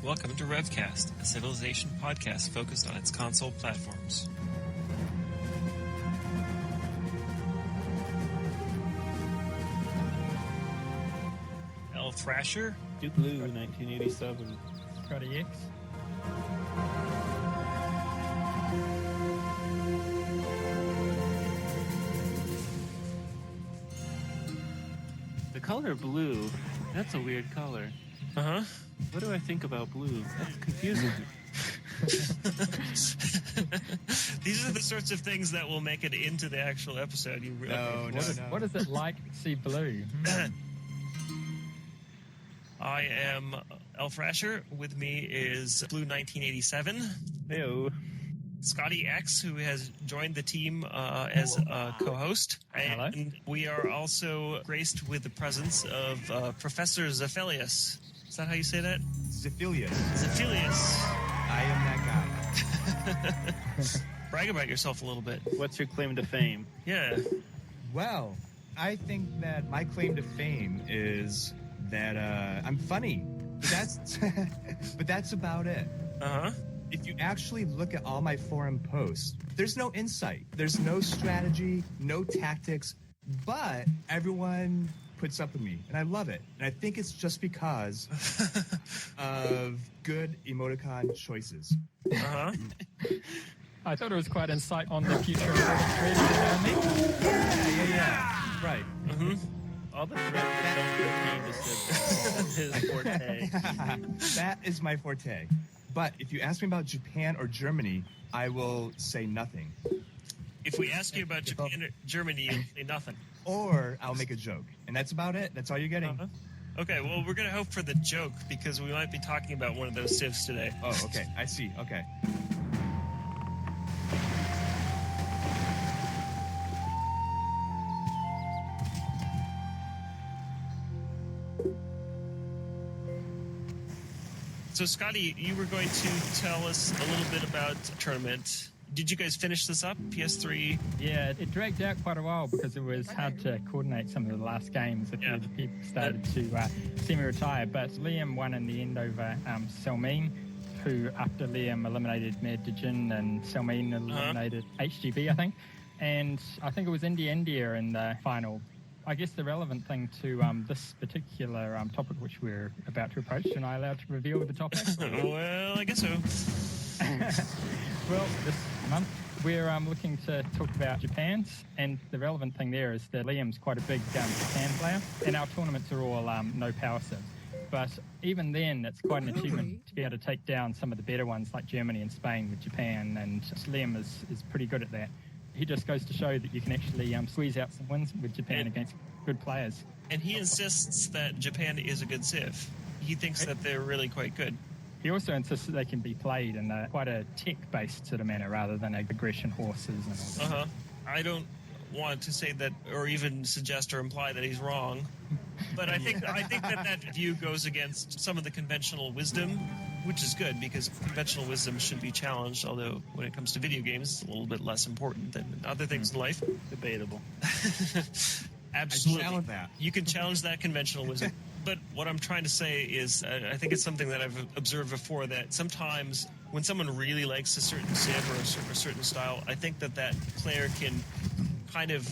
Welcome to Revcast, a Civilization podcast focused on its console platforms. El Thrasher, Blue 1987. Scotty X. The color blue, that's a weird color. Uh-huh. What do I think about blue? That's confusing. These are the sorts of things that will make it into the actual episode. What is it like to see blue? I am El Thrasher. With me is Blue 1987. Heyo. Scotty X, who has joined the team as a co-host. Hello. And we are also graced with the presence of Professor Zephelius. Is that how you say that? Zephelius. Zephelius. I am that guy. Brag about yourself a little bit. What's your claim to fame? Yeah. Well, I think that my claim to fame is that I'm funny. But that's about it. Uh-huh. If you actually look at all my forum posts, there's no insight. There's no strategy, no tactics, but everyone puts up with me, and I love it. And I think it's just because of good emoticon choices. Uh-huh. I thought it was quite insight on the future of trading. Yeah. Right. Mm-hmm. All the threats don't pertain to Civ. That's his forte. That is my forte. But if you ask me about Japan or Germany, I will say nothing. If we ask you about Japan or Germany, you say nothing. Or I'll make a joke. And that's about it. That's all you're getting. Uh-huh. Okay, well, we're going to hope for the joke because we might be talking about one of those civs today. Oh, okay. I see. Okay. So, Scotty, you were going to tell us a little bit about the tournament. Did you guys finish this up? PS3? Yeah, it dragged out quite a while because it was hard to coordinate some of the last games. A few of the people started to semi-retire, but Liam won in the end over Selmeen, who, after Liam eliminated Medijin and Selmeen eliminated HGB, I think. And I think it was India in the final. I guess the relevant thing to this particular topic which we're about to approach, am I allowed to reveal the topic? Well, I guess so. Well, this month we're looking to talk about Japan's, and the relevant thing there is that Liam's quite a big Japan player, and our tournaments are all no power civs. But even then, it's quite an achievement to be able to take down some of the better ones like Germany and Spain with Japan, and Liam is pretty good at that. He just goes to show that you can actually squeeze out some wins with Japan against good players. And he insists that Japan is a good civ. He thinks that they're really quite good. He also insists that they can be played in quite a tech-based sort of manner rather than aggression horses and all that. I don't want to say that or even suggest or imply that he's wrong, but I think that view goes against some of the conventional wisdom, which is good because conventional wisdom should be challenged, although when it comes to video games, it's a little bit less important than other things in life. Debatable. Absolutely. I challenge that. You can challenge that conventional wisdom. But what I'm trying to say is I think it's something that I've observed before, that sometimes when someone really likes a certain civ or a certain style, I think that player can kind of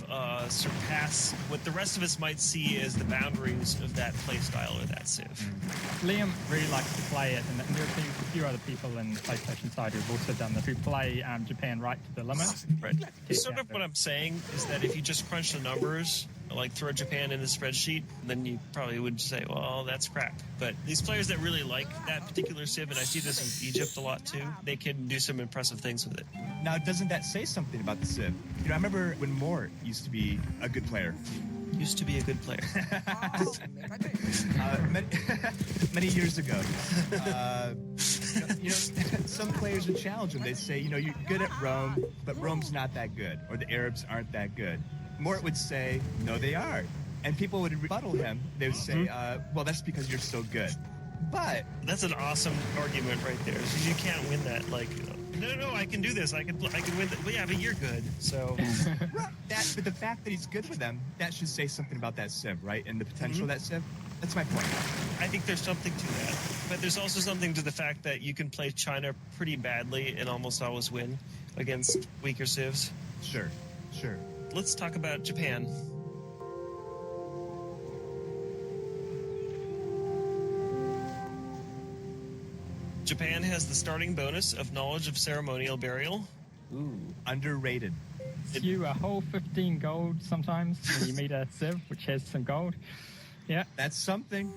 surpass what the rest of us might see as the boundaries of that play style or that civ. Liam really likes to play it, and there are a few other people in the PlayStation side who've also done this, who play Japan right to the limit. Right. Sort of what I'm saying is that if you just crunch the numbers, like throw Japan in a spreadsheet, then you probably would say, well, that's crap. But these players that really like that particular civ, and I see this with Egypt a lot too, they can do some impressive things with it. Now, doesn't that say something about the civ? You know, I remember when Mort used to be a good player. Used to be a good player. Many years ago. Some players would challenge him. They'd say, you're good at Rome, but Rome's not that good, or the Arabs aren't that good. Mort would say, no, they are. And people would rebuttal him. They would say, well, that's because you're so good. But that's an awesome argument right there. So you can't win that. Like, no, I can do this. I can win that. Well, yeah, but you're good. So, but the fact that he's good with them, that should say something about that civ, right? And the potential of that civ. That's my point. I think there's something to that. But there's also something to the fact that you can play China pretty badly and almost always win against weaker civs. Sure. Let's talk about Japan. Japan has the starting bonus of knowledge of ceremonial burial. Ooh. Underrated. You a whole 15 gold sometimes when you meet a civ which has some gold. Yeah. That's something.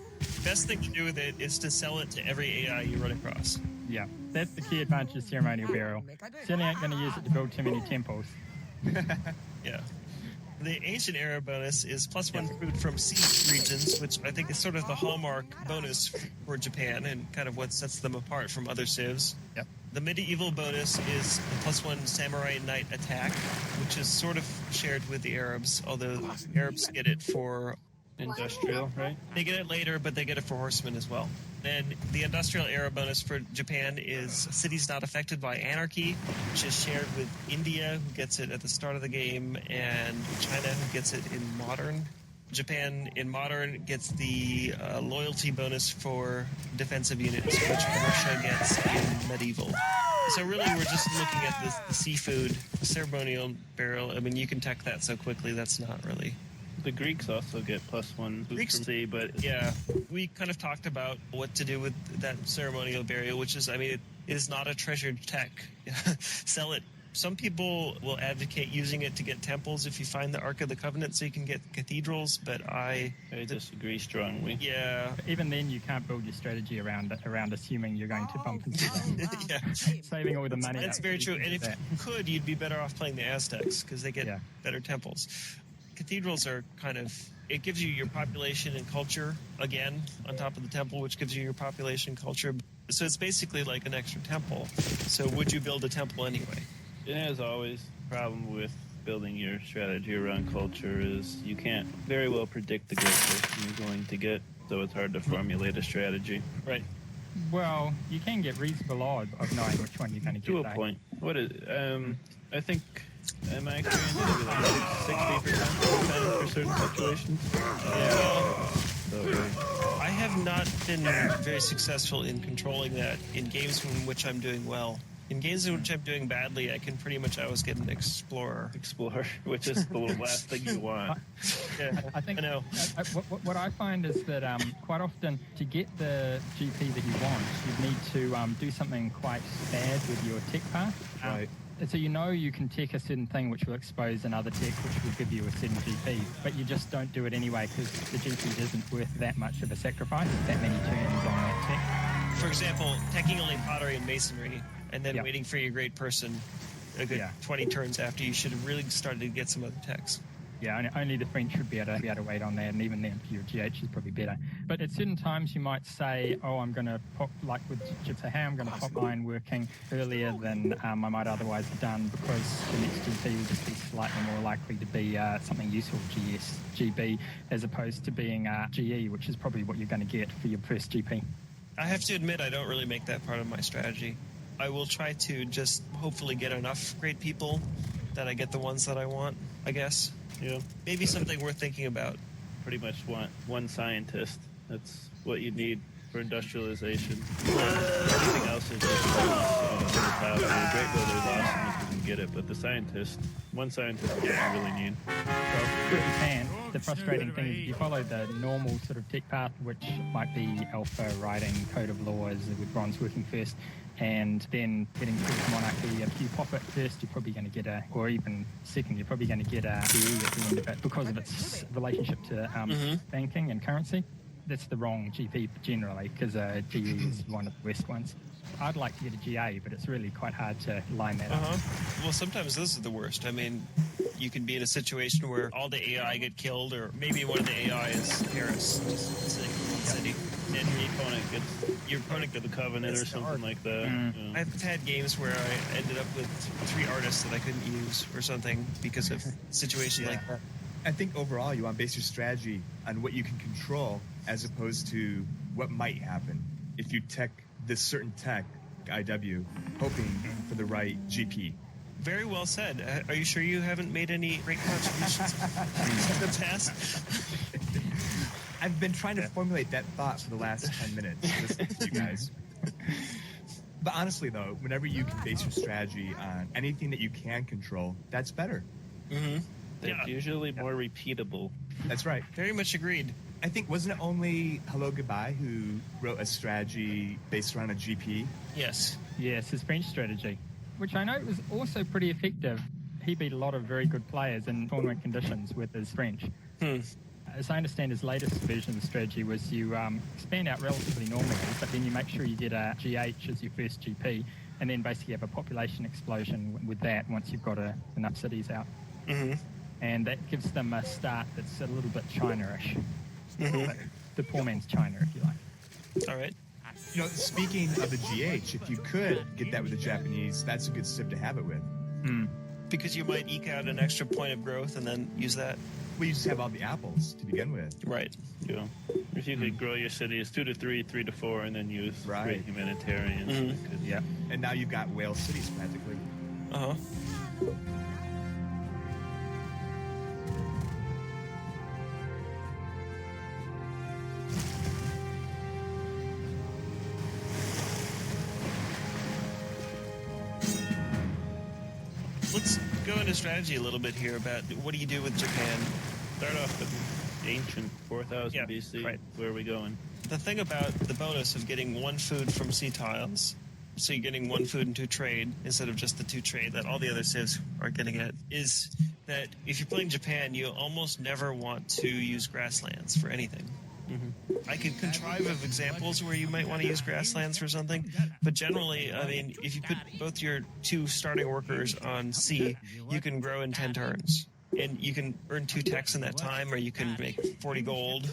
Best thing to do with it is to sell it to every AI you run across. Yeah. That's the key advantage of ceremonial burial. Certainly ain't going to use it to build too many temples. Yeah. The ancient era bonus is +1 food from sea regions, which I think is sort of the hallmark bonus for Japan and kind of what sets them apart from other civs. Yep. The medieval bonus is the +1 samurai knight attack, which is sort of shared with the Arabs, although the Arabs get it for Industrial, right? They get it later, but they get it for horsemen as well. Then the industrial era bonus for Japan is cities not affected by anarchy, which is shared with India, who gets it at the start of the game, and China, who gets it in modern. Japan in modern gets the loyalty bonus for defensive units, which Russia gets in medieval. So really, we're just looking at the seafood, the ceremonial burial. I mean, you can tech that so quickly, that's not really... The Greeks also get +1 food Greeks- from sea, but Yeah, we kind of talked about what to do with that ceremonial burial, which is, I mean, it is not a treasured tech. Sell it. Some people will advocate using it to get temples if you find the Ark of the Covenant so you can get cathedrals, but I disagree strongly. yeah. Even then, you can't build your strategy around assuming you're going to bump into them. Yeah, Saving all the money. that's up very to true. do And if that. you could, you'd be better off playing the Aztecs because they get Yeah. better temples. Cathedrals are kind of, it gives you your population and culture again on top of the temple, which gives you your population culture. So it's basically like an extra temple. So would you build a temple anyway? And as always, the problem with building your strategy around culture is you can't very well predict the great person you're going to get, so it's hard to formulate a strategy. Right. Well, you can get reasonable odds of knowing which one you're going to get. To a though. point. What is? I think, in my experience, maybe like 60% for certain situations. Yeah. So, I have not been very successful in controlling that in games in which I'm doing well. In games in which I'm doing badly, I can pretty much always get an explorer. explore, which is the last thing you want. Yeah, I think I know. What I find is that quite often to get the GP that you want, you need to do something quite bad with your tech path. Right. So you know you can tech a certain thing which will expose another tech which will give you a certain GP, but you just don't do it anyway because the GP isn't worth that much of a sacrifice, that many turns on that For example, teching only pottery and masonry, and then Yeah. waiting for your great person a good Yeah. 20 turns after you should have really started to get some other techs. tech. Yeah, only the French would be able to wait on that, and even then your GH is probably better. But at certain times you might say, oh, I'm going to pop, like with Jitsahay, I'm going to pop ironworking earlier than I might otherwise have done because the next GP will just be slightly more likely to be something useful, GB, as opposed to being GE, which is probably what you're going to get for your first GP. I have to admit, I don't really make that part of my strategy. I will try to just hopefully get enough great people that I get the ones that I want, I guess. Yeah, Maybe something worth thinking about. pretty much want one scientist. That's what you need for industrialization. Everything else is just the great builders awesome if you can get it, but the scientist, one scientist is what you really need. So if you can, the frustrating thing is you follow the normal sort of tech path, which might be alpha writing code of laws with bronze working first, and then getting towards monarchy. If you pop it first, you're probably going to get or even second, you're probably going to get a GE at the end of it because of its relationship to banking and currency. That's the wrong GP generally because GE is one of the worst ones. I'd like to get a GA, but it's really quite hard to line that up. Well, sometimes those are the worst. I mean, you can be in a situation where all the AI get killed, or maybe one of the AI is Paris, just sitting in one city. And your opponent get the Covenant or something like that. Yeah. I've had games where I ended up with 3 artists that I couldn't use or something because of situations like that. I think overall you want to base your strategy on what you can control as opposed to what might happen if you tech this certain tech, IW, hoping for the right GP. Very well said. Are you sure you haven't made any great contributions in the past? I've been trying to formulate that thought for the last 10 minutes listening to you guys. But honestly, though, whenever you can base your strategy on anything that you can control, that's better. Mm-hmm. They're usually more repeatable. That's right. Very much agreed. I think, wasn't it only Hello Goodbye who wrote a strategy based around a GP? Yes. Yes, his French strategy, which I know was also pretty effective. He beat a lot of very good players in tournament conditions with his French. As I understand, his latest version of the strategy was you expand out relatively normally, but then you make sure you get a GH as your first GP, and then basically have a population explosion with that once you've got enough cities out. Mm-hmm. And that gives them a start that's a little bit China-ish. Mm-hmm. The poor man's China, if you like. All right. You know, speaking of the GH, if you could get that with the Japanese, that's a good civ to have it with. Because you might eke out an extra point of growth and then use that. Well, you just have all the apples to begin with. Right. Yeah. If you could grow your cities 2 to 3, 3 to 4, and then use great humanitarians. Mm-hmm. Yeah. And now you've got whale cities practically. Uh-huh. Let's go into strategy a little bit here about what do you do with Japan. Start off with ancient 4000 BC. Right. Where are we going? The thing about the bonus of getting 1 food from sea tiles, so you're getting 1 food and 2 trade instead of just the 2 trade that all the other civs are going to get, is that if you're playing Japan, you almost never want to use grasslands for anything. Mm-hmm. I could contrive of examples where you might want to use grasslands for something, but generally, I mean, if you put both your 2 starting workers on sea, you can grow in 10 turns. And you can earn 2 techs in that time, or you can make 40 gold.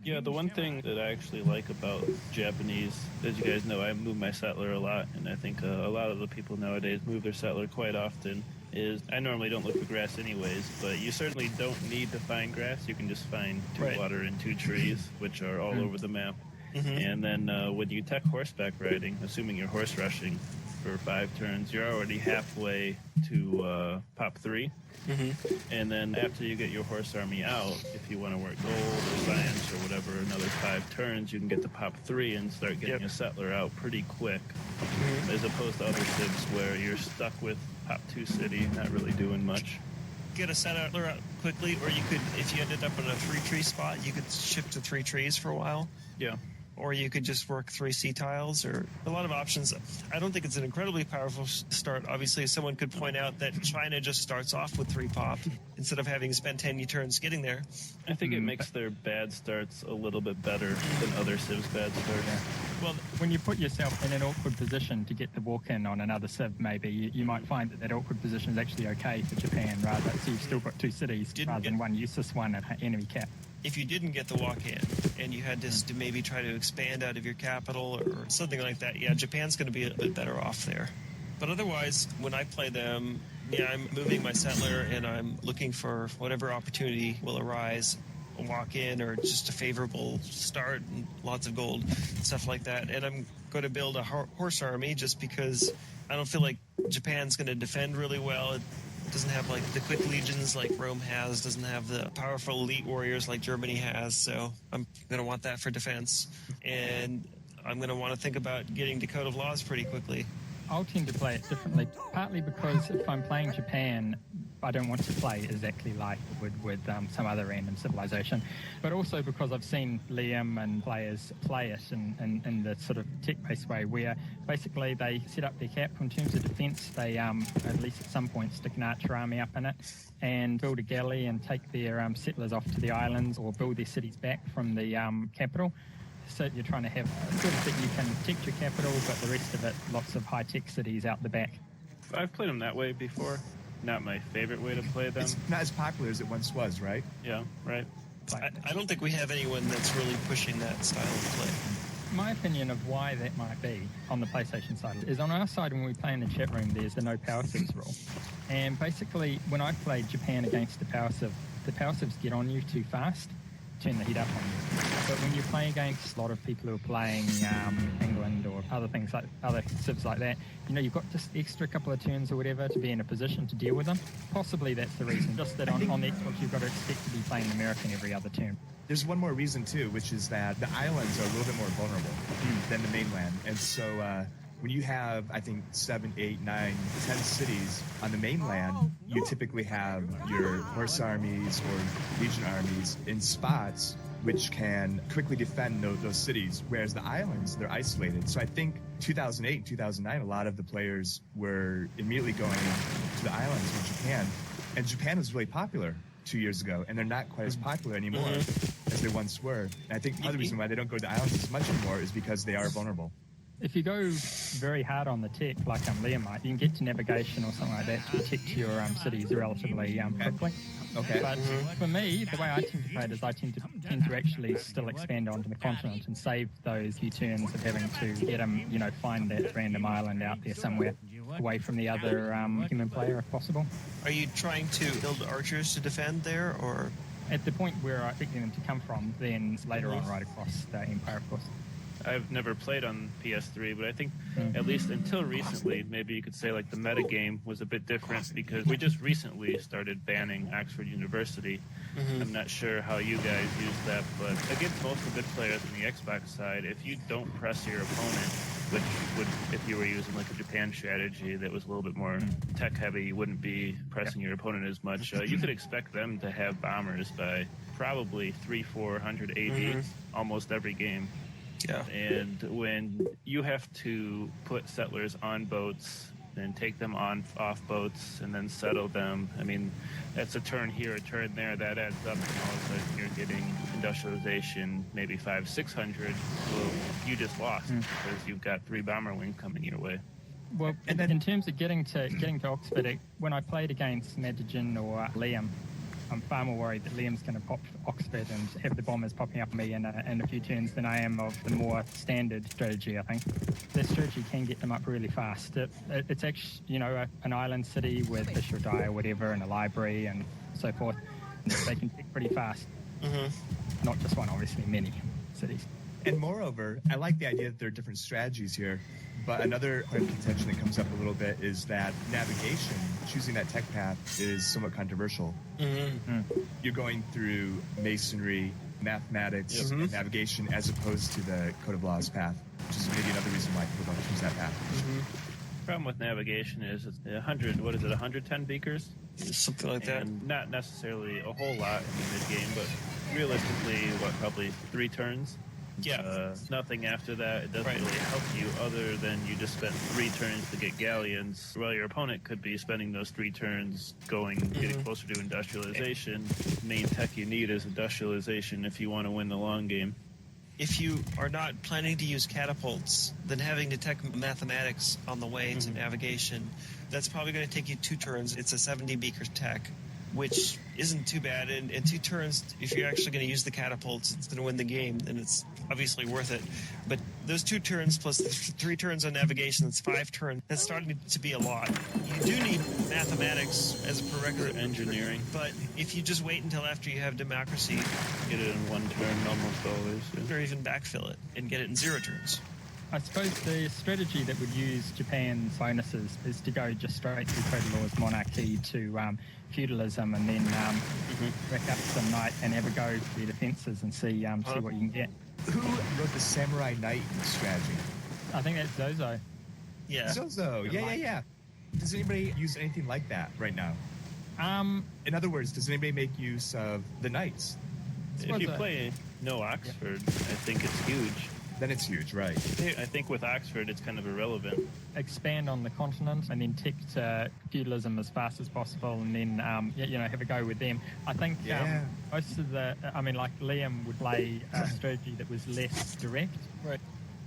Yeah, the one thing that I actually like about Japanese, as you guys know, I move my settler a lot, and I think a lot of the people nowadays move their settler quite often, is I normally don't look for grass anyways, but you certainly don't need to find grass. You can just find 2 water and 2 trees, which are all over the map. Mm-hmm. And then when you tech horseback riding, assuming you're horse rushing for 5 turns, you're already halfway to pop 3. Mm-hmm. And then after you get your horse army out, if you want to work gold or science or whatever, another 5 turns, you can get to pop 3 and start getting a settler out pretty quick, as opposed to other civs where you're stuck with pop 2 city, not really doing much. Get a settler out quickly, or you could, if you ended up in a 3-tree spot, you could shift to 3 trees for a while. Yeah. Or you could just work 3 sea tiles, or a lot of options. I don't think it's an incredibly powerful start. Obviously, someone could point out that China just starts off with 3 pop instead of having to spend 10 turns getting there. I think it makes their bad starts a little bit better than other civs' bad starts. Well, when you put yourself in an awkward position to get the walk-in on another civ, maybe, you might find that awkward position is actually okay for Japan, rather. So you've still got 2 cities rather than one useless one at enemy cap. If you didn't get the walk-in and you had to maybe try to expand out of your capital or something like that, Japan's going to be a bit better off there. But otherwise, when I play them, I'm moving my settler and I'm looking for whatever opportunity will arise, a walk-in or just a favorable start and lots of gold, stuff like that. And I'm going to build a horse army just because I don't feel like Japan's going to defend really well. It doesn't have like the quick legions like Rome has, doesn't have the powerful elite warriors like Germany has, so I'm going to want that for defense. And I'm going to want to think about getting to Code of Laws pretty quickly. I'll tend to play it differently, partly because if I'm playing Japan, I don't want to play exactly like it would with some other random civilization, but also because I've seen Liam and players play it in the sort of tech-based way where basically they set up their cap in terms of defense. They, at least at some point, stick an archer army up in it and build a galley and take their settlers off to the islands or build their cities back from the capital. So you're trying to have sort of that you can protect your capital, but the rest of it, lots of high-tech cities out the back. I've played them that way before. Not my favorite way to play them. It's not as popular as it once was, right? Yeah, right. I don't think we have anyone that's really pushing that style of play. My opinion of why that might be on the PlayStation side is on our side when we play in the chat room, there's the no power civs rule. And basically, when I played Japan against the power civs get on you too fast, turn the heat up on you. But when you play against a lot of people who are playing England Whirlwind or other things like other civs like that, you've got just extra couple of turns or whatever to be in a position to deal with them. Possibly that's the reason. Just that on the Xbox you've got to expect to be playing American every other turn. There's one more reason too, which is that the islands are a little bit more vulnerable than the mainland, and so when you have, I think, 7, 8, 9, 10 cities on the mainland, you typically have your horse armies or legion armies in spots which can quickly defend those cities, whereas the islands, they're isolated. So I think 2008 and 2009, a lot of the players were immediately going to the islands in Japan, and Japan was really popular 2 years ago, and they're not quite as popular anymore as they once were. And I think the other reason why they don't go to the islands as much anymore is because they are vulnerable. If you go very hard on the tech, like Liam might, you can get to navigation or something like that to protect your cities relatively quickly. Okay. But for me, the way I tend to play it is I tend to actually still expand onto the continent and save those few turns of having to get them, find that random island out there somewhere away from the other human player if possible. Are you trying to build archers to defend there, or? At the point where I expect them to come from, then later on right across the Empire, of course. I've never played on PS3, but I think at least until recently, maybe you could say like the metagame was a bit different because we just recently started banning Oxford University. I'm not sure how you guys use that, but against most of the good players on the Xbox side, if you don't press your opponent, which would, if you were using like a Japan strategy that was a little bit more tech heavy, you wouldn't be pressing your opponent as much. You could expect them to have bombers by probably 300-400 AD almost every game. Yeah. And when you have to put settlers on boats and take them off boats and then settle them, I mean, that's a turn here, a turn there, that adds up, and all of a sudden you're getting industrialization, maybe 500-600. Well, you just lost because you've got 3 bomber wings coming your way. Well, in terms of getting to Oxford, when I played against Madigan or Liam, I'm far more worried that Liam's going to pop Oxford and have the bombers popping up on me in a few turns than I am of the more standard strategy, I think. This strategy can get them up really fast. It's actually, an island city with fish or die or whatever, and a library and so forth. They can pick pretty fast. Not just one, obviously, many cities. And moreover, I like the idea that there are different strategies here, but another point of contention that comes up a little bit is that navigation, choosing that tech path, is somewhat controversial. You're going through masonry, mathematics, and navigation as opposed to the Code of Laws path, which is maybe another reason why people don't choose that path. The problem with navigation is it's 110 beakers? Something like that. And not necessarily a whole lot in the mid-game, but realistically, probably 3 turns? Yeah. Nothing after that. It doesn't really help you other than you just spent 3 turns to get galleons. Well, your opponent could be spending those 3 turns getting closer to industrialization. The main tech you need is industrialization if you want to win the long game. If you are not planning to use catapults, then having detect mathematics on the way to navigation, that's probably going to take you 2 turns. It's a 70 beaker tech, which isn't too bad. And 2 turns, if you're actually going to use the catapults, it's going to win the game, then it's obviously worth it. But those 2 turns plus the 3 turns on navigation, that's 5 turns. That's starting to be a lot. You do need mathematics as a prerequisite. Engineering. But if you just wait until after you have democracy, Get it in 1 turn almost always. or even backfill it and get it in 0 turns. I suppose the strategy that would use Japan's bonuses is to go just straight through Code of Laws monarchy to feudalism, and then rack up some knight and have a go for your defences and see what you can get. Who wrote the Samurai Knight strategy? I think that's Zozo. Yeah. Zozo. Yeah. Does anybody use anything like that right now? In other words, does anybody make use of the knights? If you play no Oxford, I think it's huge. Then it's huge, right? I think with Oxford, it's kind of irrelevant. Expand on the continent and then take to feudalism as fast as possible, and then have a go with them. I think most of like Liam would play a strategy that was less direct. Right.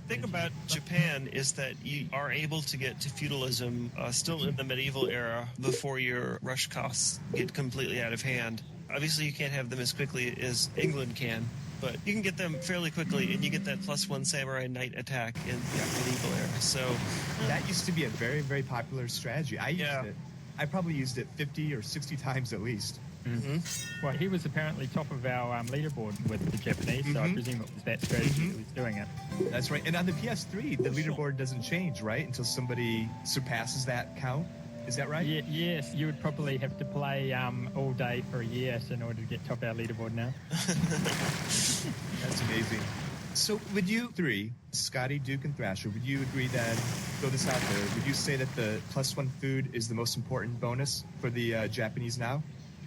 The thing about Japan is that you are able to get to feudalism still in the medieval era before your rush costs get completely out of hand. Obviously, you can't have them as quickly as England can, but you can get them fairly quickly, and you get that +1 samurai knight attack in the medieval era. So that used to be a very, very popular strategy. I used it. I probably used it 50 or 60 times at least. Well, he was apparently top of our leaderboard with the Japanese, so I presume it was that strategy that was doing it. That's right. And on the PS3, the leaderboard doesn't change, right? Until somebody surpasses that count. Is that right? Yes, you would probably have to play all day for a year in order to get top of our leaderboard now. That's amazing. So would you three, Scotty, Duke, and Thrasher, would you agree then, throw this out there, would you say that the +1 food is the most important bonus for the Japanese now?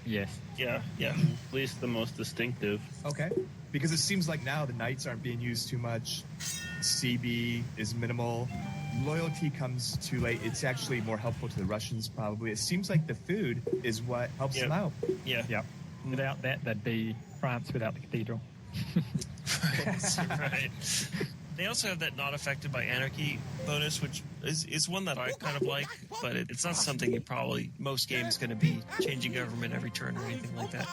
Yes. Yeah. At least the most distinctive. Okay. Because it seems like now the knights aren't being used too much. CB is minimal. Loyalty comes too late. It's actually more helpful to the Russians, probably. It seems like the food is what helps them out. Yeah. Yep. Without that, that'd be France without the cathedral. Right. They also have that not affected by anarchy bonus, which is one that I kind of like, but it's not something most games going to be changing government every turn or anything like that.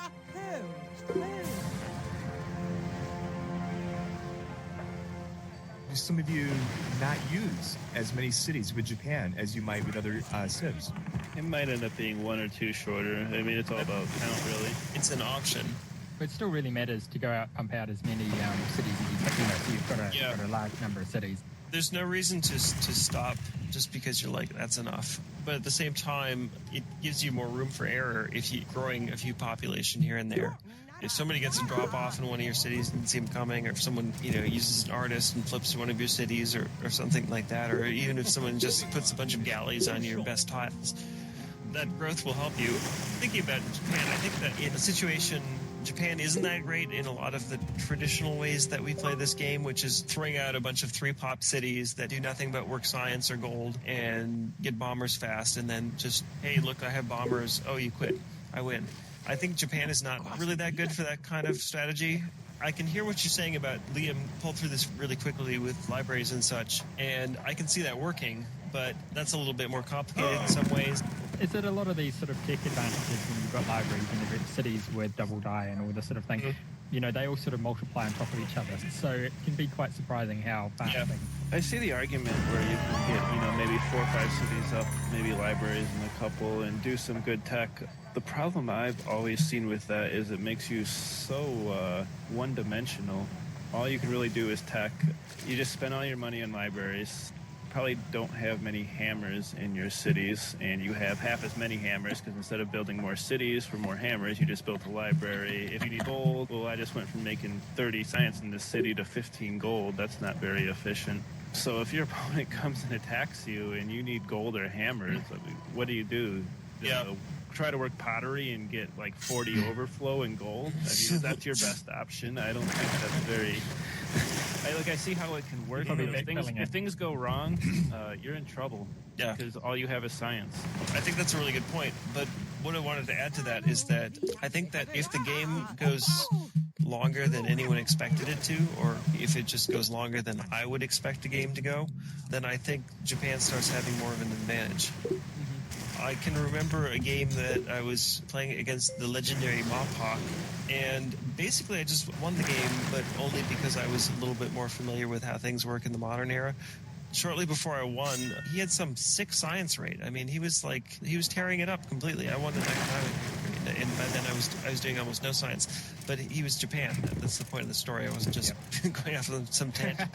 Do some of you not use as many cities with Japan as you might with other civs? It might end up being 1 or 2 shorter. I mean, it's all about count, really. It's an option. But it still really matters to go out, pump out as many cities as you can. So you've got a large number of cities. There's no reason to stop just because you're like, that's enough. But at the same time, it gives you more room for error if you're growing a few population here and there. If somebody gets a drop off in one of your cities and didn't see them coming, or if someone uses an artist and flips to one of your cities or something like that, or even if someone just puts a bunch of galleys on your best tiles, that growth will help you. Thinking about Japan, I think that in a situation, Japan isn't that great in a lot of the traditional ways that we play this game, which is throwing out a bunch of 3-pop cities that do nothing but work science or gold and get bombers fast, and then just, hey, look, I have bombers. Oh, you quit. I win. I think Japan is not really that good for that kind of strategy. I can hear what you're saying about Liam pulled through this really quickly with libraries and such, and I can see that working, but that's a little bit more complicated in some ways. Is it a lot of these sort of tech advantages when you've got libraries and you've got cities with double die and all this sort of thing? They all sort of multiply on top of each other. So it can be quite surprising how fast things. I see the argument where you can get, maybe 4 or 5 cities up, maybe libraries and a couple, and do some good tech. The problem I've always seen with that is it makes you so one-dimensional. All you can really do is tech. You just spend all your money on libraries. Probably don't have many hammers in your cities, and you have half as many hammers because instead of building more cities for more hammers, you just built a library. If you need gold, well, I just went from making 30 science in this city to 15 gold. That's not very efficient. So if your opponent comes and attacks you and you need gold or hammers, what do you do? Try to work pottery and get like 40 overflow and gold? I mean, that's your best option. I don't think that's very... I see how it can work. If things go wrong, you're in trouble. Yeah. Because all you have is science. I think that's a really good point. But what I wanted to add to that is that I think that if the game goes longer than anyone expected it to, or if it just goes longer than I would expect a game to go, then I think Japan starts having more of an advantage. I can remember a game that I was playing against the legendary Mopok, and basically I just won the game, but only because I was a little bit more familiar with how things work in the modern era. Shortly before I won, he had some sick science rate. I mean, he was tearing it up completely. I won the next time, and by then I was doing almost no science. But he was Japan. That's the point of the story. I wasn't just going after some tangent.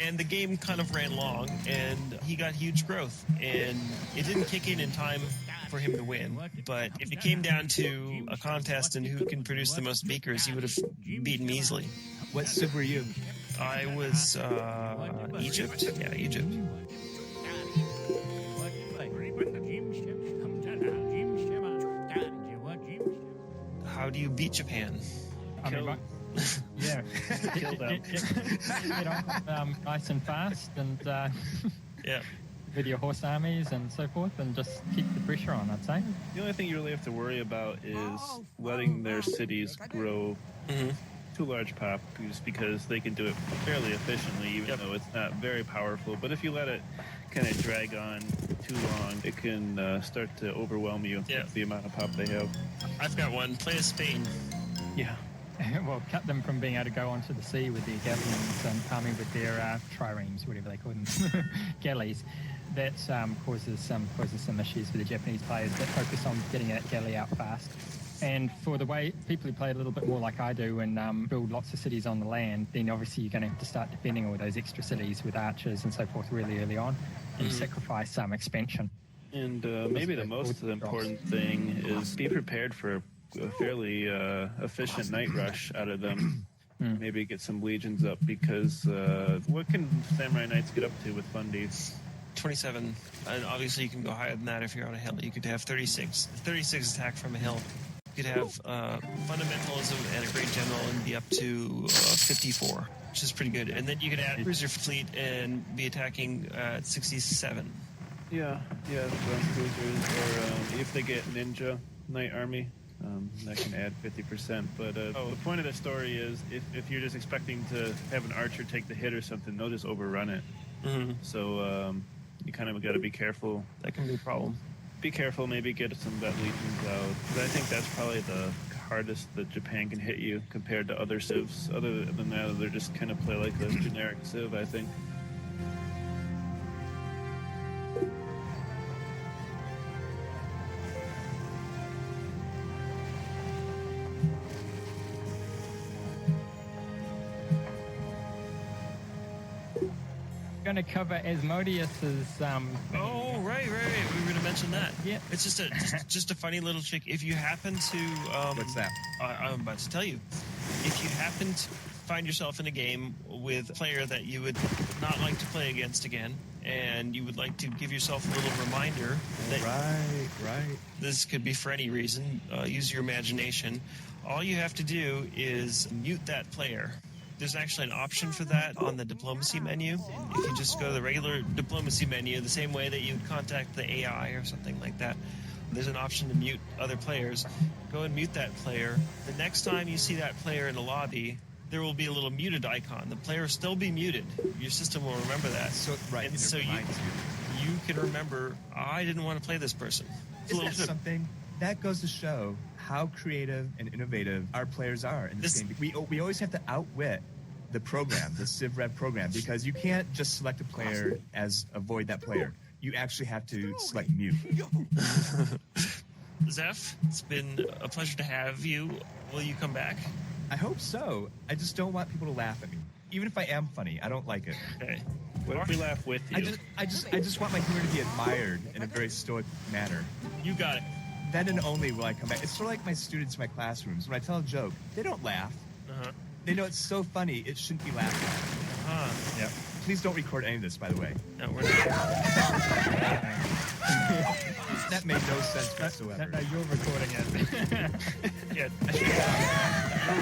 And the game kind of ran long, and he got huge growth. And it didn't kick in time for him to win. But if it came down to a contest and who can produce the most beakers, he would have beaten me easily. What civ were you? I was Egypt. Yeah, Egypt. How do you beat Japan? Yeah. Kill them. Get on nice and fast, and Yeah. with your horse armies and so forth, and just keep the pressure on, I'd say. The only thing you really have to worry about is letting their cities grow too large pop, just because they can do it fairly efficiently, even though it's not very powerful. But if you let it kind of drag on too long, it can start to overwhelm you with the amount of pop they have. I've got one. Play as Spain. Yeah. Well, cut them from being able to go onto the sea with their galleons and army with their triremes, whatever they call them, galleys. that causes some issues for the Japanese players that focus on getting that galley out fast. And for the way people who play a little bit more like I do and build lots of cities on the land, then obviously you're going to have to start defending all those extra cities with archers and so forth really early on, and you sacrifice some expansion. And maybe the most important thing is be prepared for a fairly efficient night rush out of them. Maybe get some legions up, because what can Samurai Knights get up to with fundies? 27, and obviously you can go higher than that if you're on a hill. You could have 36 attack from a hill. You could have fundamentalism and a great general and be up to 54, which is pretty good. And then you could add cruiser fleet and be attacking at 67. Yeah, the cruisers, or if they get ninja knight army, that can add 50%. But the point of the story is, if you're just expecting to have an archer take the hit or something, they'll just overrun it. So you kind of got to be careful. That can be a problem. Be careful, maybe get some vet legions out. But I think that's probably the hardest that Japan can hit you compared to other civs. Other than that, they're just kind of play like a generic civ, I think. Going to cover Asmodeus's. Oh, right. We were going to mention that. Yeah. It's just a funny little trick. If you happen to, What's that? I'm about to tell you. If you happen to find yourself in a game with a player that you would not like to play against again, and you would like to give yourself a little reminder that Right. this could be for any reason, use your imagination. All you have to do is mute that player. There's actually an option for that on the diplomacy menu. If you just go to the regular diplomacy menu, the same way that you would contact the AI or something like that, there's an option to mute other players. Go and mute that player. The next time you see that player in the lobby, there will be a little muted icon. The player will still be muted. Your system will remember that. And so you can remember, I didn't want to play this person. Isn't that something? That goes to show how creative and innovative our players are in this game. We always have to outwit the program, the Civ Rev program, because you can't just select a player as avoid that player. You actually have to select mute. Zeph, it's been a pleasure to have you. Will you come back? I hope so. I just don't want people to laugh at me. Even if I am funny, I don't like it. Okay. What if we laugh with you? I just want my humor to be admired in a very stoic manner. You got it. Then and only will I come back. It's sort of like my students in my classrooms. When I tell a joke, they don't laugh. They know it's so funny, it shouldn't be laughed at. Yep. Please don't record any of this, by the way. No, we're not. That made no sense whatsoever. No, you're recording it. Yeah. You're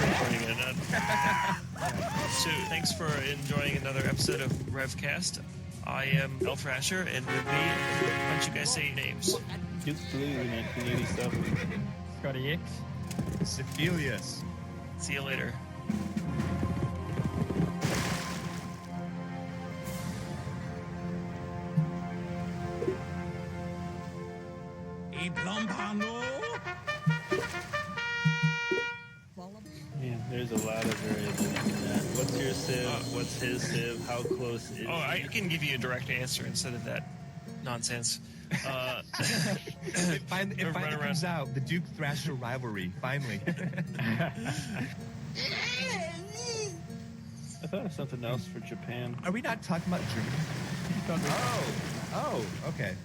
recording it. So thanks for enjoying another episode of Revcast. I am Elf Rasher, and with me, why don't you guys say your names? Duke Blue, 1987. Scotty X. Syphilius. See you later. Man, there's a lot of variables in that. What's your civ? What's his civ? How close is I can give you a direct answer instead of that nonsense. It finally comes out, the Duke Thrasher rivalry, finally. I thought of something else for Japan. Are we not talking about Germany? Oh, okay.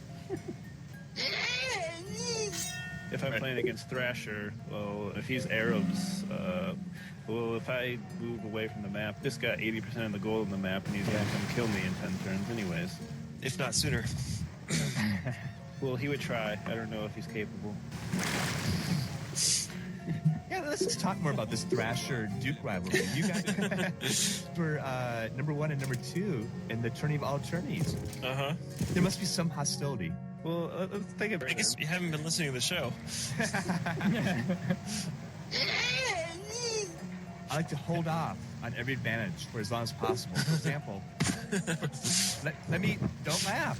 If I'm playing against Thrasher, well, if he's Arabs, if I move away from the map, this got 80% of the gold on the map, and he's going to come kill me in 10 turns anyways. If not sooner. Well, he would try. I don't know if he's capable. Yeah, let's just talk more about this Thrasher-Duke rivalry. You guys were number 1 and number 2 in the tourney of all tourneys. There must be some hostility. Well, let's think of it. I guess you haven't been listening to the show. I like to hold off on every advantage for as long as possible. For example, don't laugh.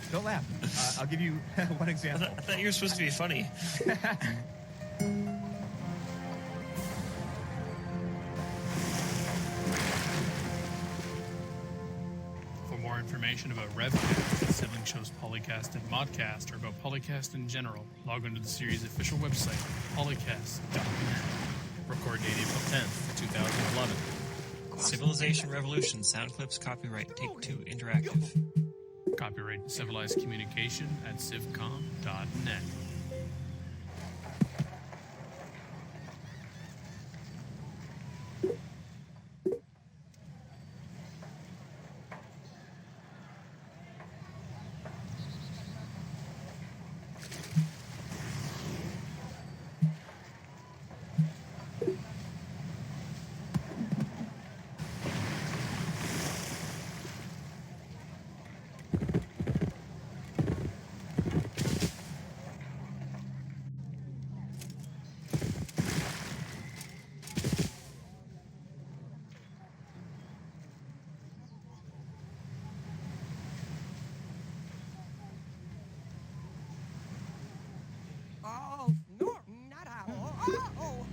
I'll give you one example. I thought you were supposed to be funny. For more information about Revcast, the sibling shows Polycast and Modcast, or about Polycast in general, log on to the series' official website, polycast.net. Record date April 10th, 2011. Civilization Revolution sound clips copyright Take-Two Interactive. Copyright Civilized Communication at civcom.net. Oh, no, not at all. Oh.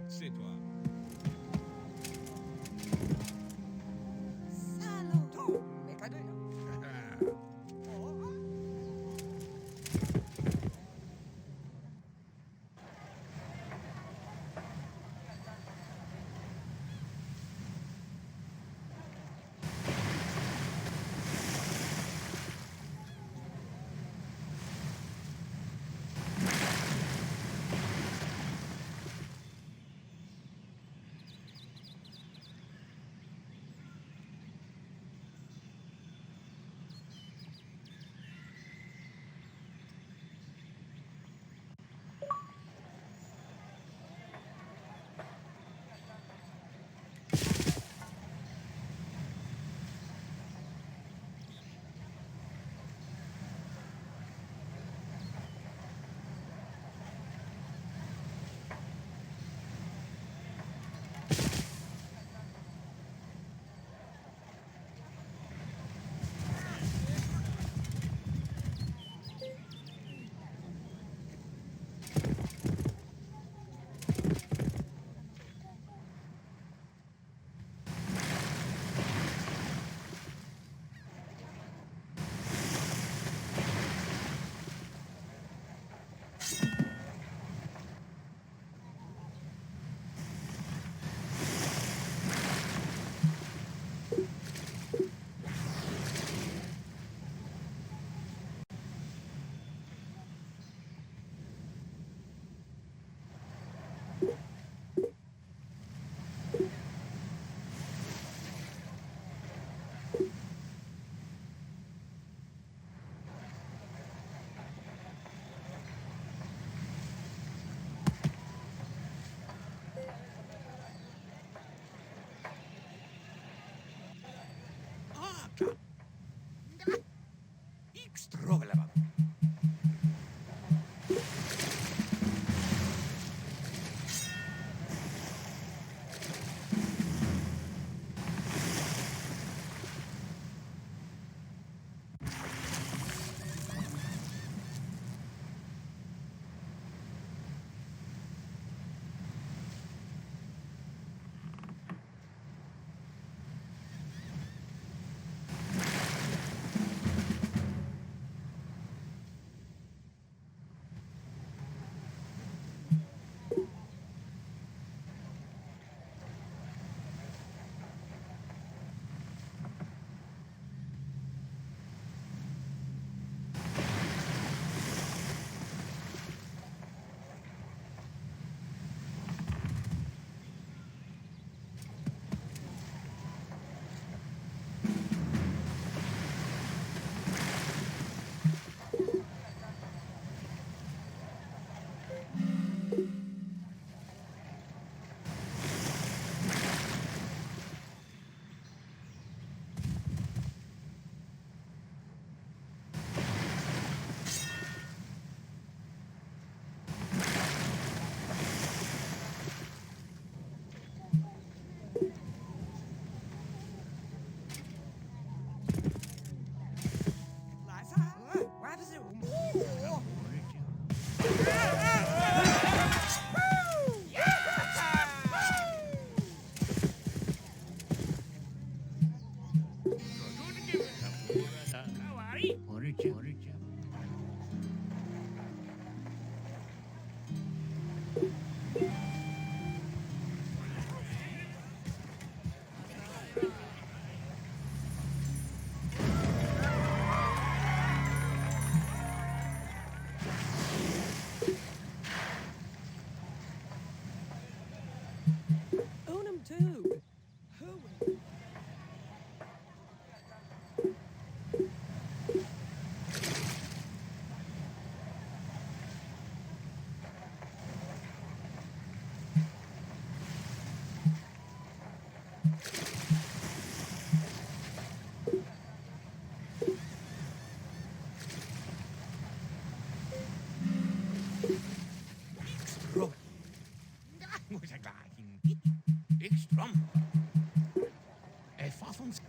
C'est toi. Saluto, Mecadino. Unum too. Who? Extra. Moet ik daar in? Extra. Vafons.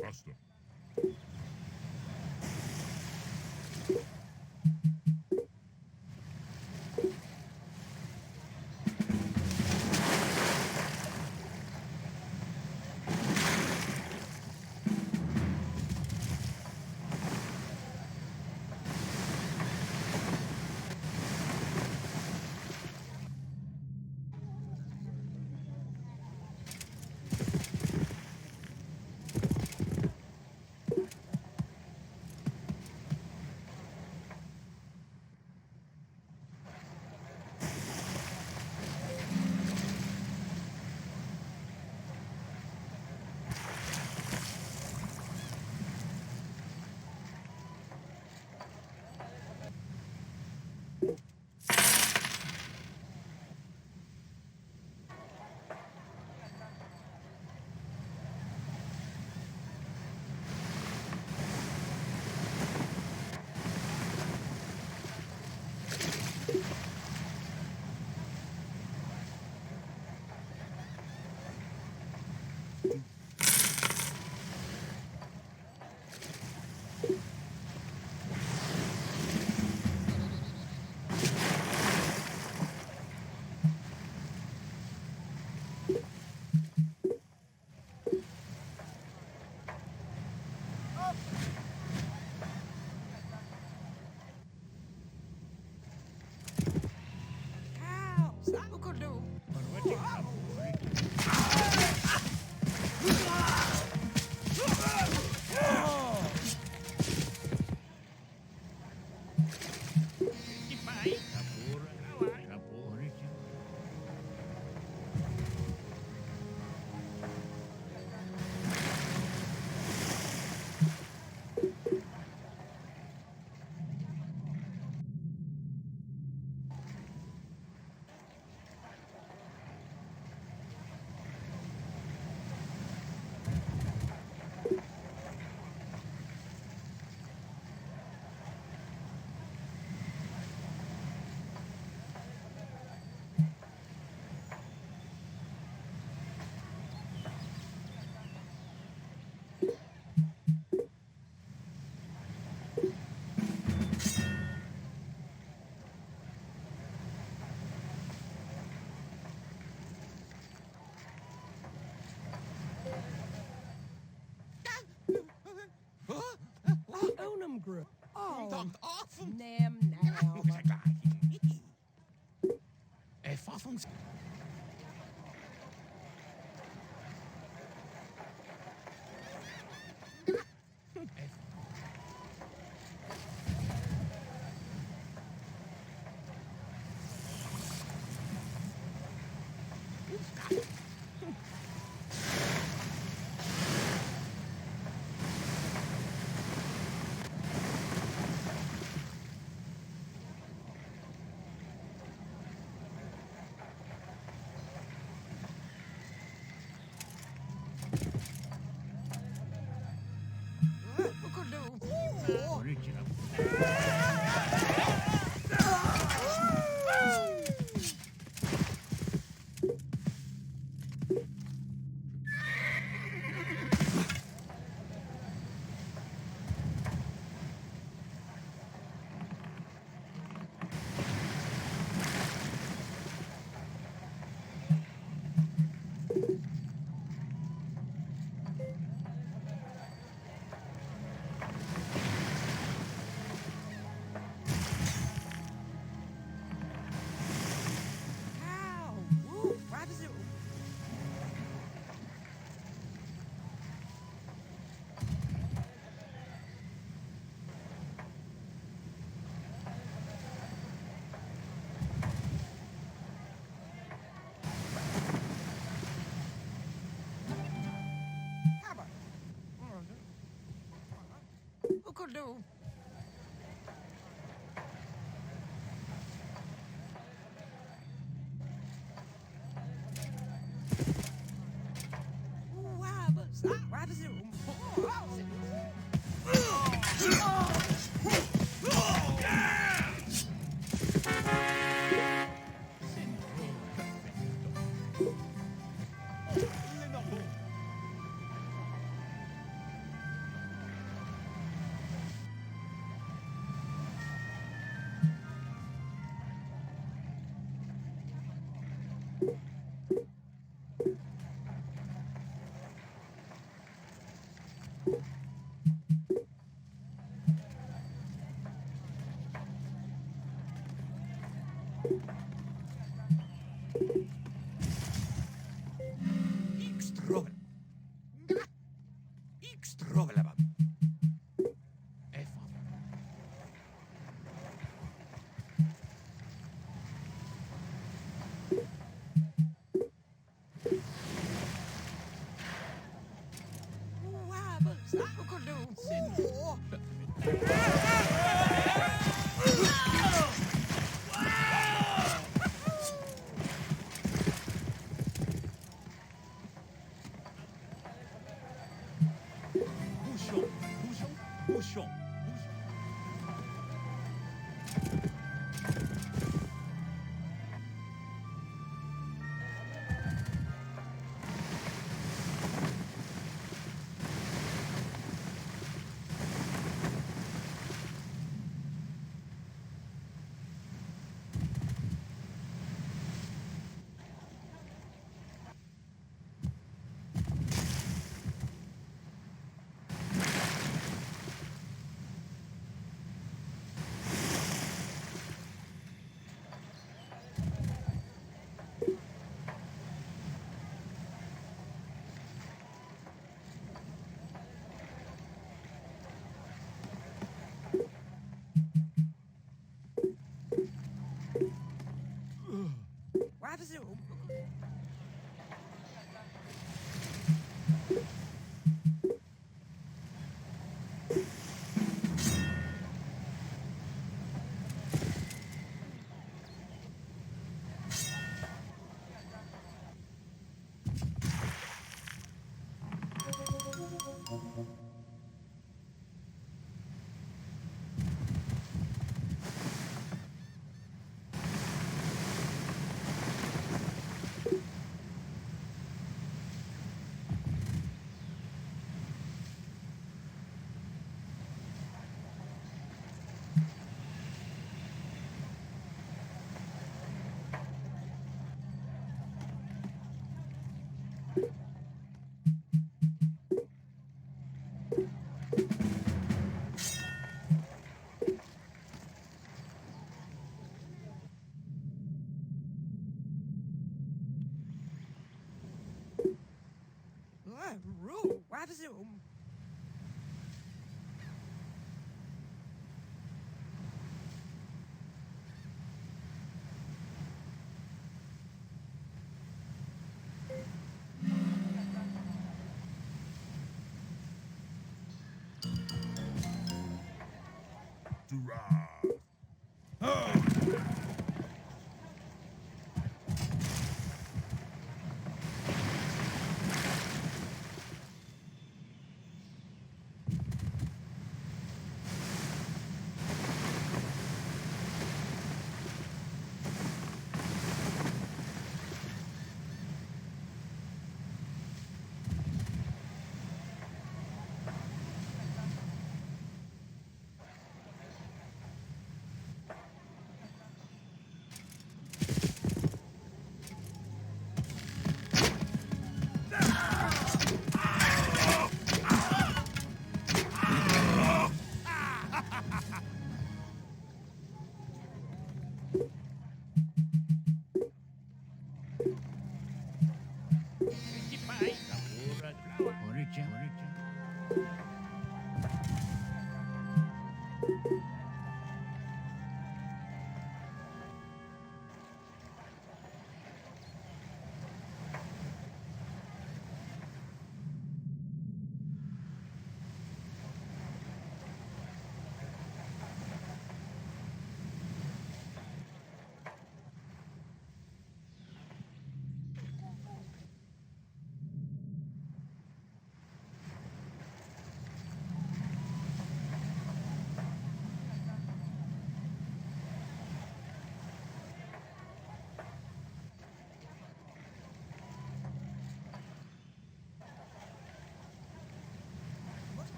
Basta. Cows. Who could do? Unum grew. Oh, Dank af. nam Moet nam. ik daar in? Vafons. Who could do? do. Extravel. Extravelabam. Efaf. Bouchon. Bouchon. Bouchon.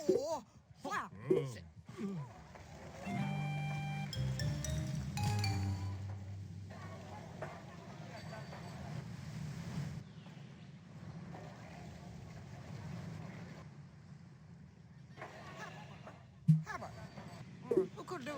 Wow. Habba. Who could do?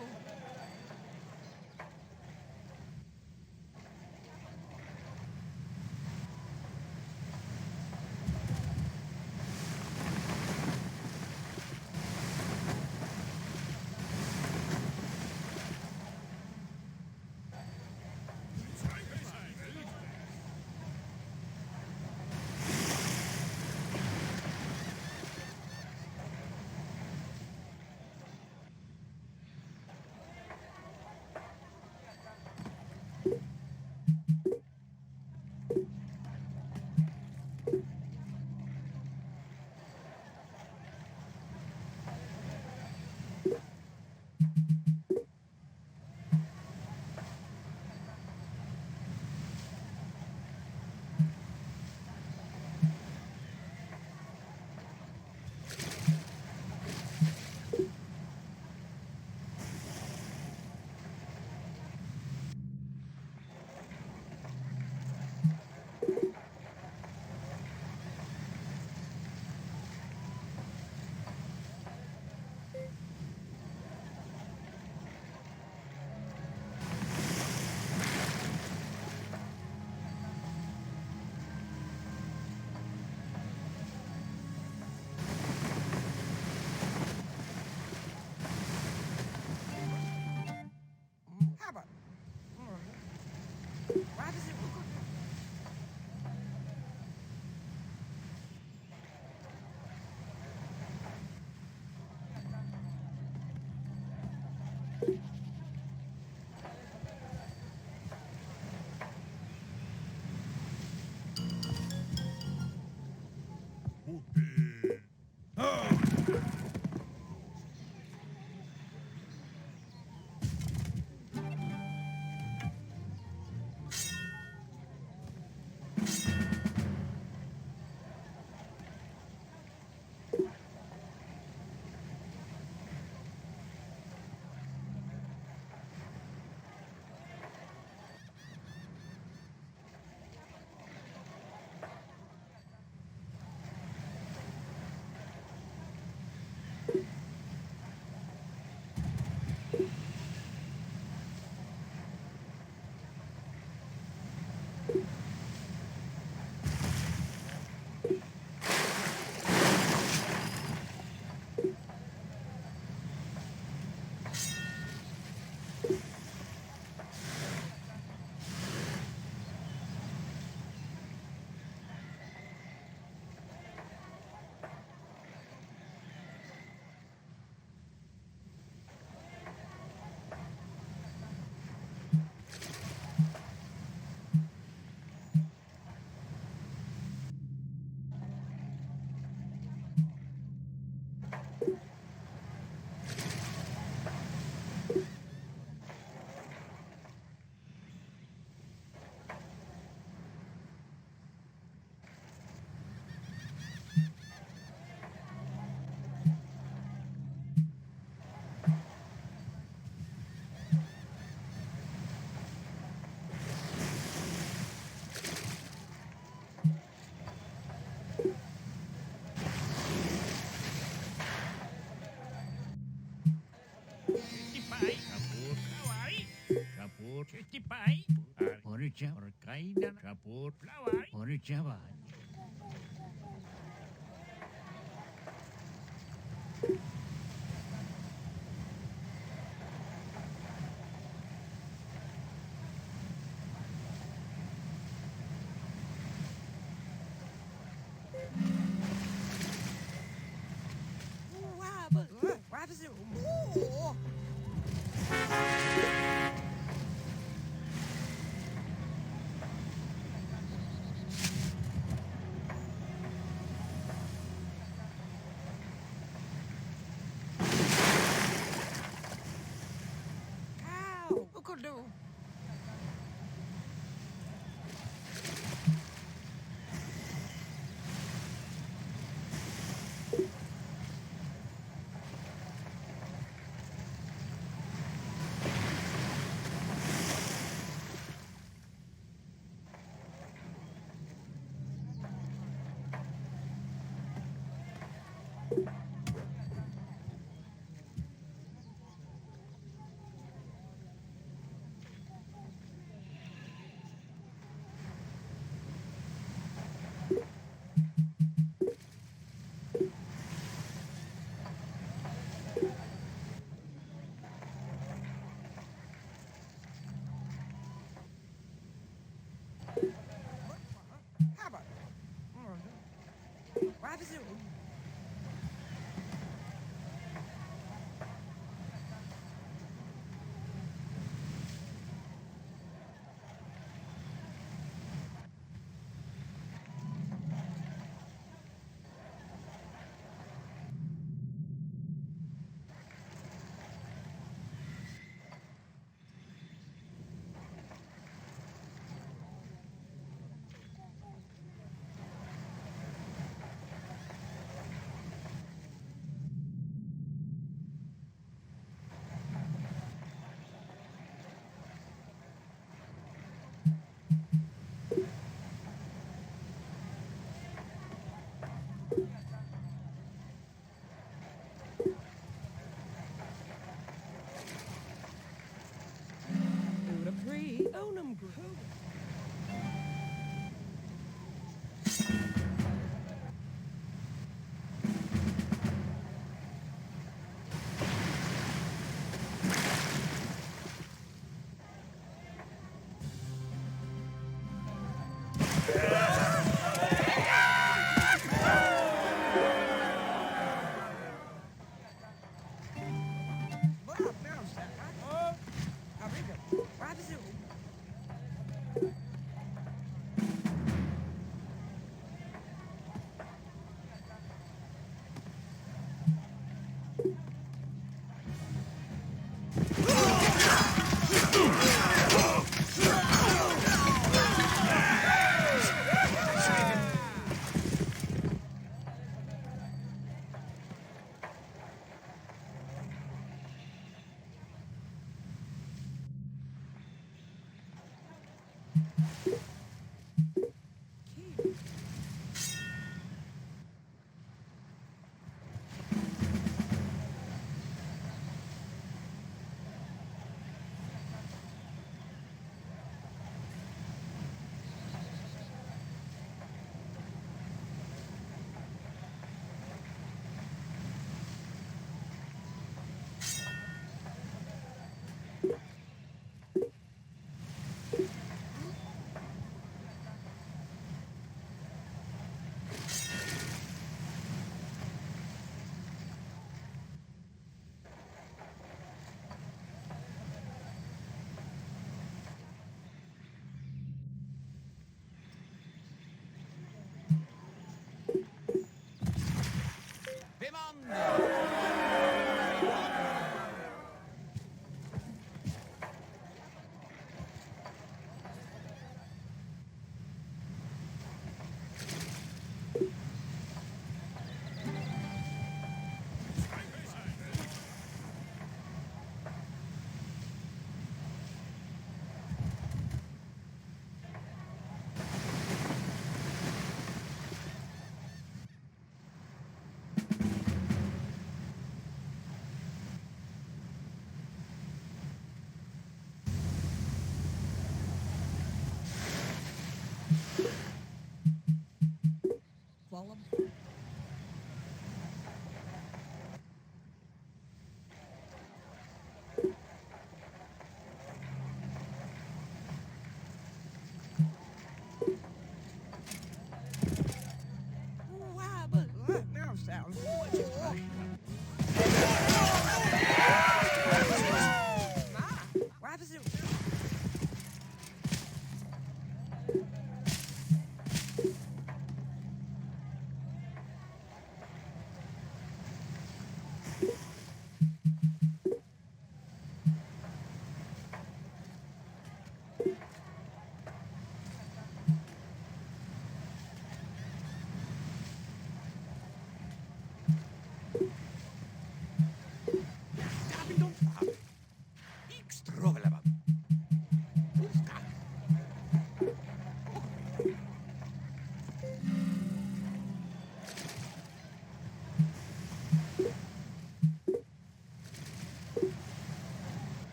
Habba. Why does it look like wow, but why does it How? Who could do?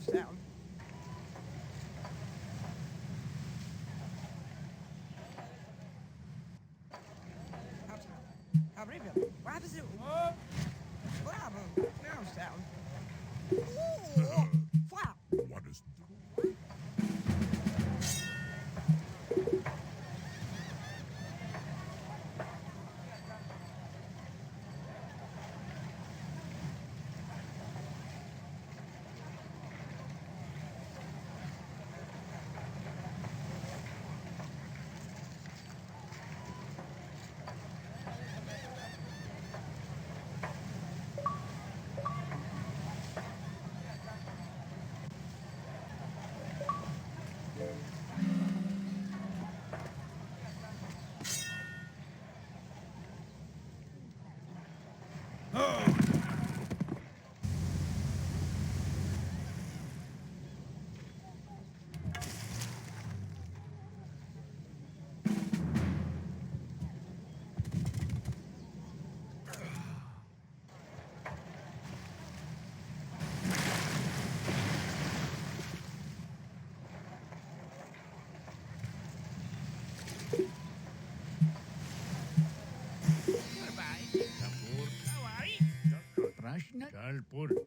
sound. Why does it? Now sound. Wow. What is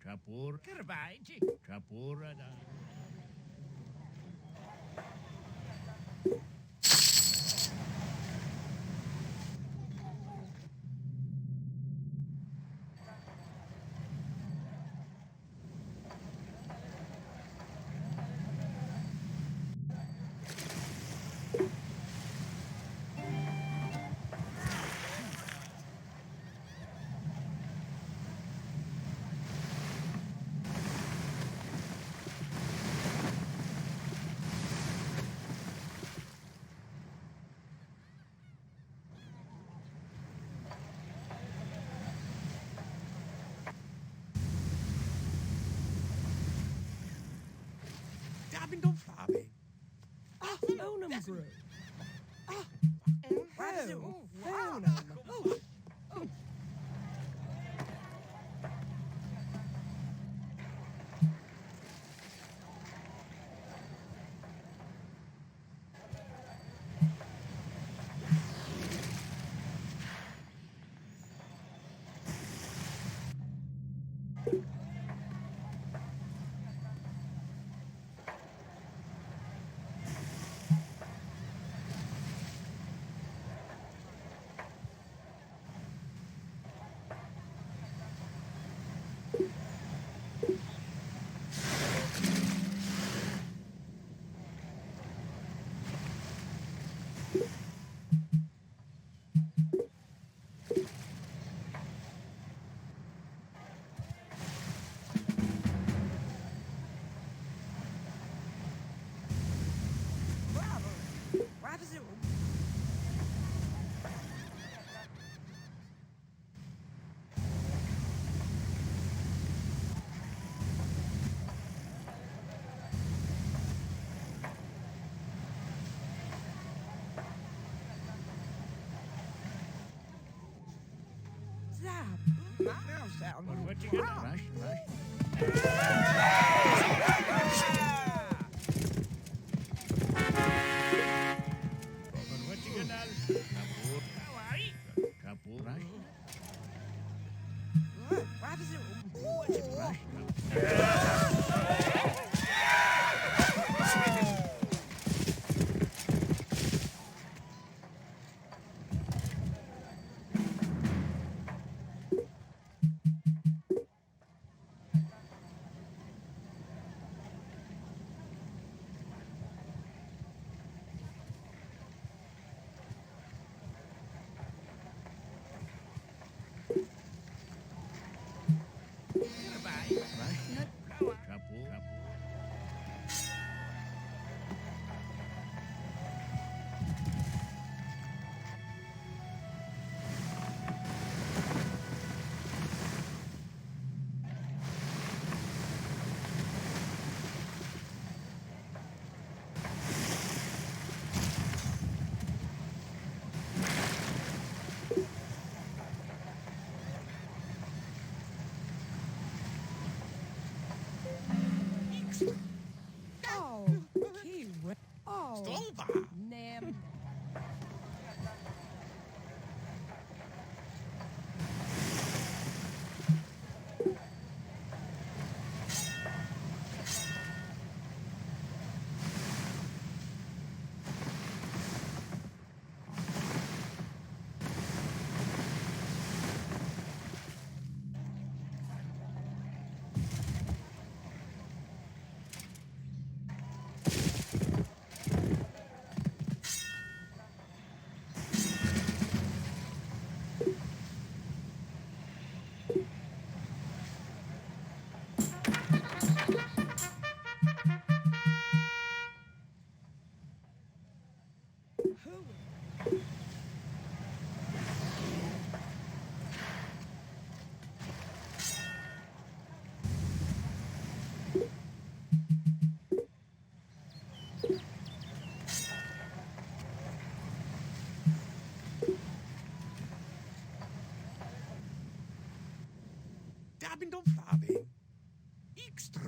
Capur. Capura. Dabbing don't fabi. Aluminum grew. Why does it? Aluminum. Why does it? Zap. Now sound. What you gonna rush? What you gonna Capur. Why does it? Rush. Capur.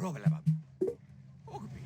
Astrovelabam. Ogbi.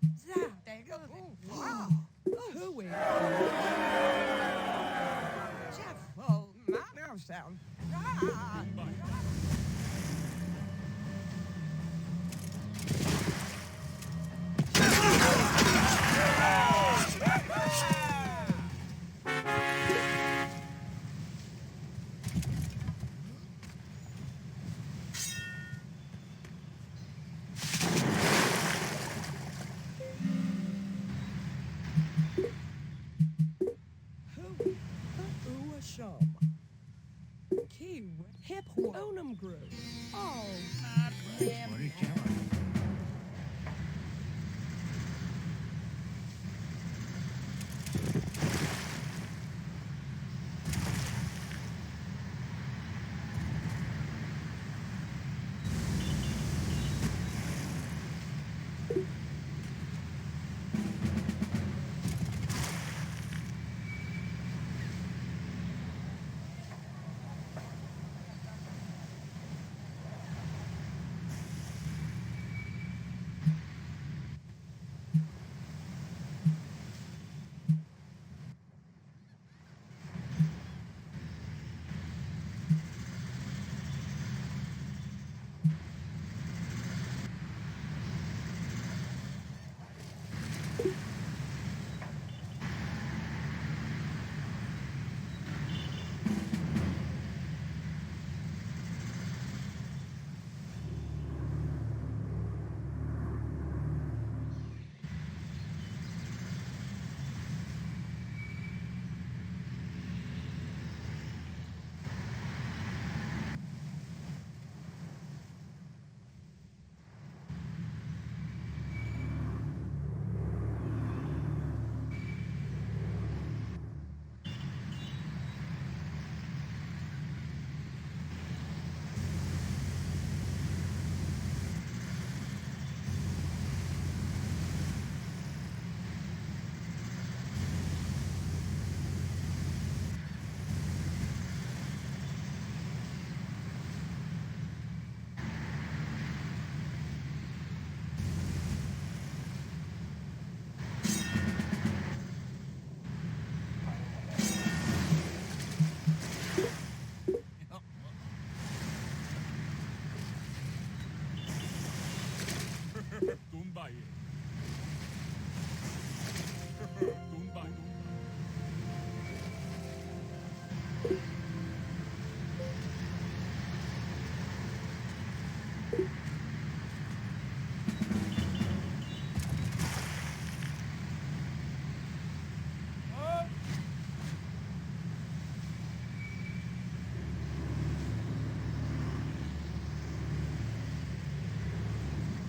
Zap, there goes it. Wow. Hooey. Jeff, oh, my now sound. Ah. Shum. Key hip onum grew. Oh, What is your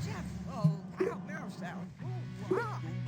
Jeff, oh, now sound. Oh, wow.